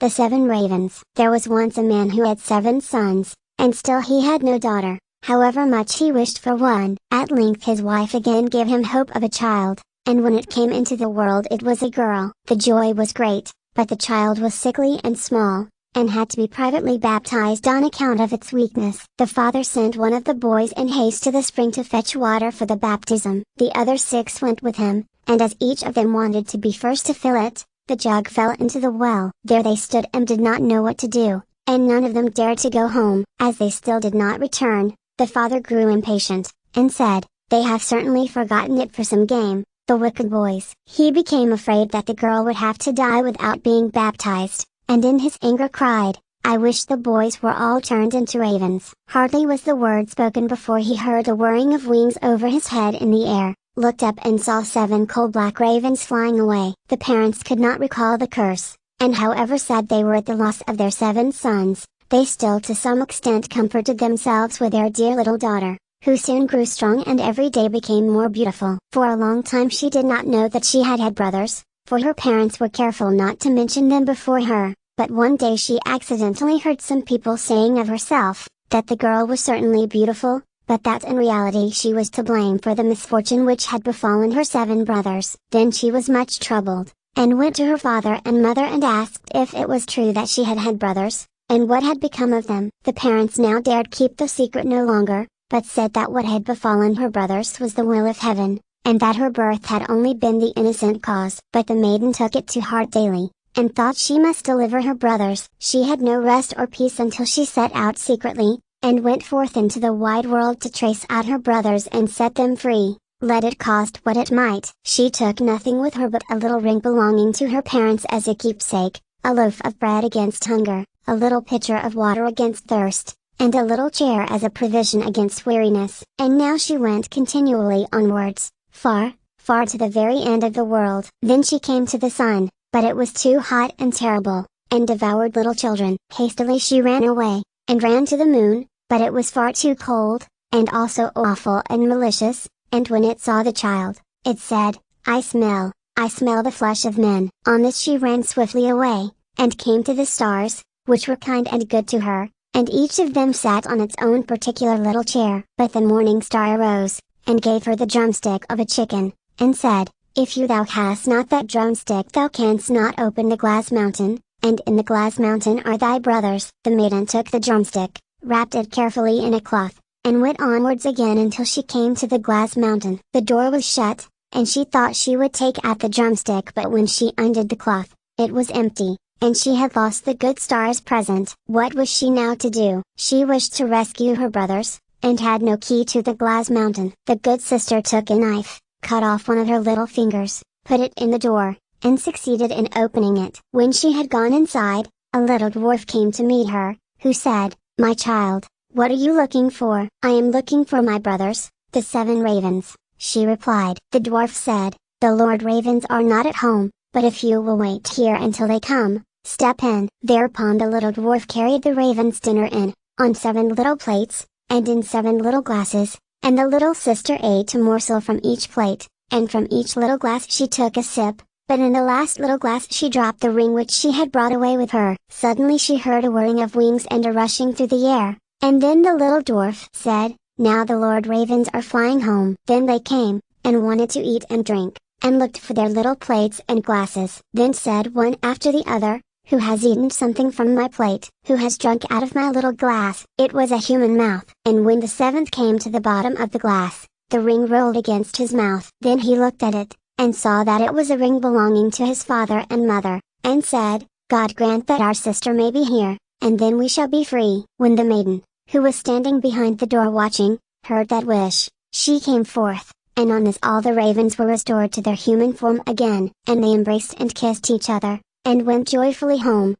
The 7 Ravens. There was once a man who had 7 sons, and still he had no daughter, however much he wished for one. At length his wife again gave him hope of a child, and when it came into the world it was a girl. The joy was great, but the child was sickly and small, and had to be privately baptized on account of its weakness. The father sent one of the boys in haste to the spring to fetch water for the baptism. The other 6 went with him, and as each of them wanted to be first to fill it, the jug fell into the well. There they stood and did not know what to do, and none of them dared to go home. As they still did not return, the father grew impatient, and said, "They have certainly forgotten it for some game, the wicked boys." He became afraid that the girl would have to die without being baptized, and in his anger cried, "I wish the boys were all turned into ravens." Hardly was the word spoken before he heard a whirring of wings over his head in the air, looked up and saw 7 coal-black ravens flying away. The parents could not recall the curse, and however sad they were at the loss of their 7 sons, they still to some extent comforted themselves with their dear little daughter, who soon grew strong and every day became more beautiful. For a long time she did not know that she had had brothers, for her parents were careful not to mention them before her, but one day she accidentally heard some people saying of herself, that the girl was certainly beautiful, but that in reality she was to blame for the misfortune which had befallen her 7 brothers. Then she was much troubled, and went to her father and mother and asked if it was true that she had had brothers, and what had become of them. The parents now dared keep the secret no longer, but said that what had befallen her brothers was the will of heaven, and that her birth had only been the innocent cause. But the maiden took it to heart daily, and thought she must deliver her brothers. She had no rest or peace until she set out secretly, and went forth into the wide world to trace out her brothers and set them free, let it cost what it might. She took nothing with her but a little ring belonging to her parents as a keepsake, a loaf of bread against hunger, a little pitcher of water against thirst, and a little chair as a provision against weariness. And now she went continually onwards, far, far to the very end of the world. Then she came to the sun, but it was too hot and terrible, and devoured little children. Hastily she ran away, and ran to the moon, but it was far too cold, and also awful and malicious, and when it saw the child, it said, I smell the flesh of men." On this she ran swiftly away, and came to the stars, which were kind and good to her, and each of them sat on its own particular little chair. But the morning star arose, and gave her the drumstick of a chicken, and said, "If thou hast not that drumstick thou canst not open the glass mountain, and in the glass mountain are thy brothers." The maiden took the drumstick, wrapped it carefully in a cloth, and went onwards again until she came to the glass mountain. The door was shut, and she thought she would take out the drumstick, but when she undid the cloth, it was empty, and she had lost the good star's present. What was she now to do? She wished to rescue her brothers, and had no key to the glass mountain. The good sister took a knife, cut off one of her little fingers, put it in the door, and succeeded in opening it. When she had gone inside, a little dwarf came to meet her, who said, "My child, what are you looking for?" "I am looking for my brothers, the 7 ravens," she replied. The dwarf said, "The Lord Ravens are not at home, but if you will wait here until they come, step in." Thereupon the little dwarf carried the ravens' dinner in, on 7 little plates, and in 7 little glasses, and the little sister ate a morsel from each plate, and from each little glass she took a sip, but in the last little glass she dropped the ring which she had brought away with her. Suddenly she heard a whirring of wings and a rushing through the air, and then the little dwarf said, "Now the Lord Ravens are flying home." Then they came, and wanted to eat and drink, and looked for their little plates and glasses. Then said one after the other, "Who has eaten something from my plate? Who has drunk out of my little glass?" It was a human mouth. And when the 7th came to the bottom of the glass, the ring rolled against his mouth. Then he looked at it, and saw that it was a ring belonging to his father and mother, and said, "God grant that our sister may be here, and then we shall be free." When the maiden, who was standing behind the door watching, heard that wish, she came forth, and on this all the ravens were restored to their human form again, and they embraced and kissed each other, and went joyfully home.